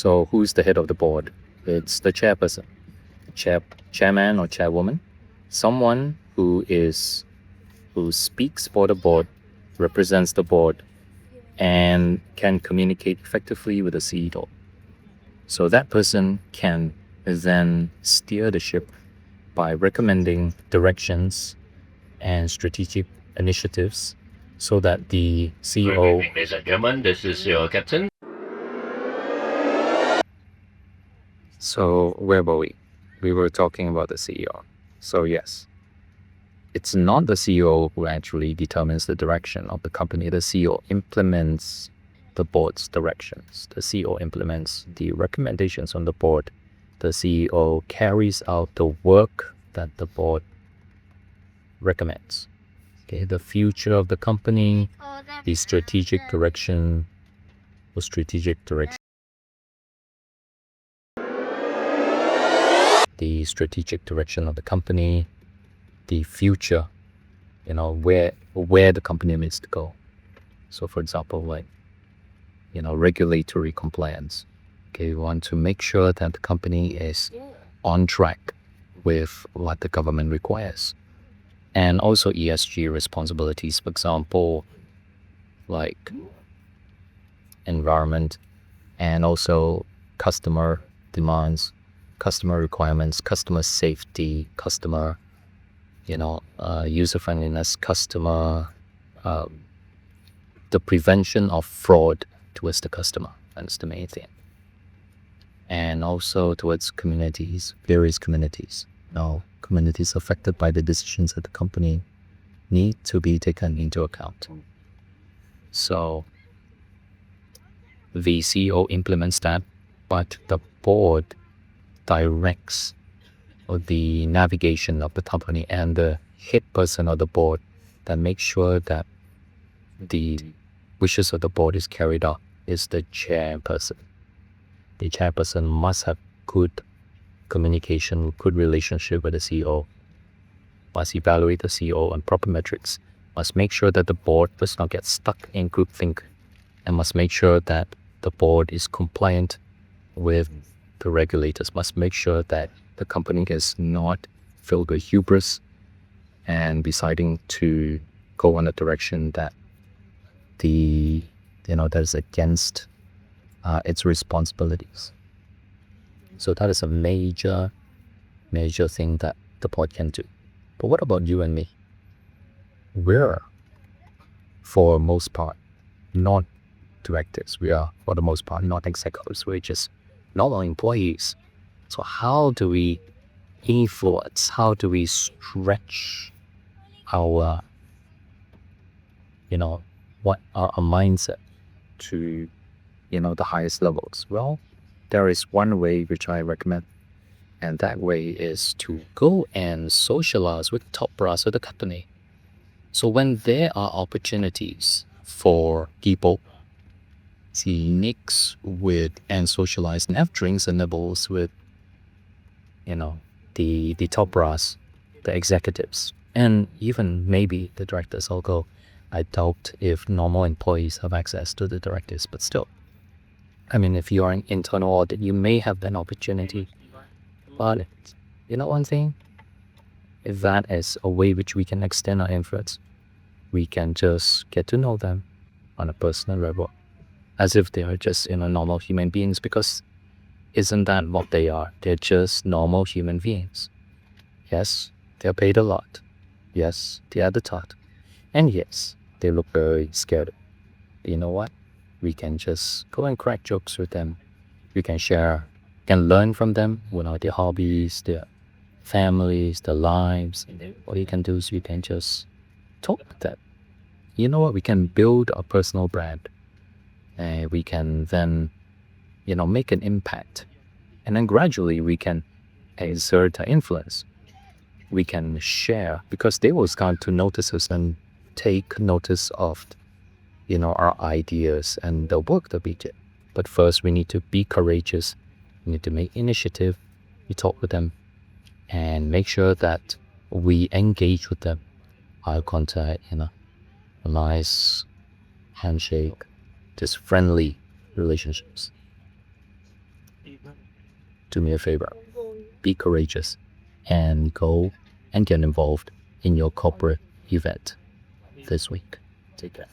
So who's the head of the board? It's the chairperson, chairman or chairwoman, someone who speaks for the board, represents the board, and can communicate effectively with the CEO. So that person can then steer the ship by recommending directions and strategic initiatives so that the CEO. Ladies and gentlemen, this is your captain. So where were we? We were talking about the CEO. So yes, it's not the CEO who actually determines the direction of the company. The CEO implements the board's directions. The CEO implements the recommendations on the board. The CEO carries out the work that the board recommends. Okay, the future of the company, the strategic direction, the strategic direction of the company, the future, where the company needs to go. So for example, like, regulatory compliance. Okay, we want to make sure that the company is on track with what the government requires. And also ESG responsibilities, for example, like environment, and also customer demands, customer requirements, customer safety, customer, user friendliness, customer, the prevention of fraud towards the customer. That's the main thing. And also towards communities, various communities. Communities affected by the decisions of the company need to be taken into account. So the CEO implements that, but the board directs the navigation of the company, and the head person of the board that makes sure that the wishes of the board is carried out is the chairperson. The chairperson must have good communication, good relationship with the CEO, must evaluate the CEO on proper metrics, must make sure that the board does not get stuck in groupthink, and must make sure that the board is compliant with the regulators, must make sure that the company is not filled with hubris and deciding to go in a direction that that is against its responsibilities. So that is a major thing that the board can do. But what about you and me? We're, for most part, not directors. We are, for the most part, not executives. We're just normal employees. So how do we influence? How do we stretch our, our mindset to, the highest levels? Well, there is one way which I recommend, and that way is to go and socialize with the top brass of the company. So when there are opportunities for people to mix with and socialize and have drinks and nibbles with, the top brass, the executives, and even maybe the directors, although I doubt if normal employees have access to the directors, but still. I mean, if you are an internal audit, you may have an opportunity. But one thing, if that is a way which we can extend our influence, we can just get to know them on a personal level, as if they are just normal human beings, because isn't that what they are? They're just normal human beings. Yes, they're paid a lot. Yes, they are the top. And yes, they look very scared. You know what? We can just go and crack jokes with them. We can share, can learn from them, their hobbies, their families, their lives. What you can do is you can just talk with them. You know what? We can build a personal brand. We can then, make an impact. And then gradually we can exert our influence. We can share, because they will start to notice us and take notice of, our ideas and the work that we did. But first we need to be courageous. We need to make initiative. We talk with them and make sure that we engage with them. Eye contact, a nice handshake, just friendly relationships. Do me a favor, be courageous and go and get involved in your corporate event this week. Take care.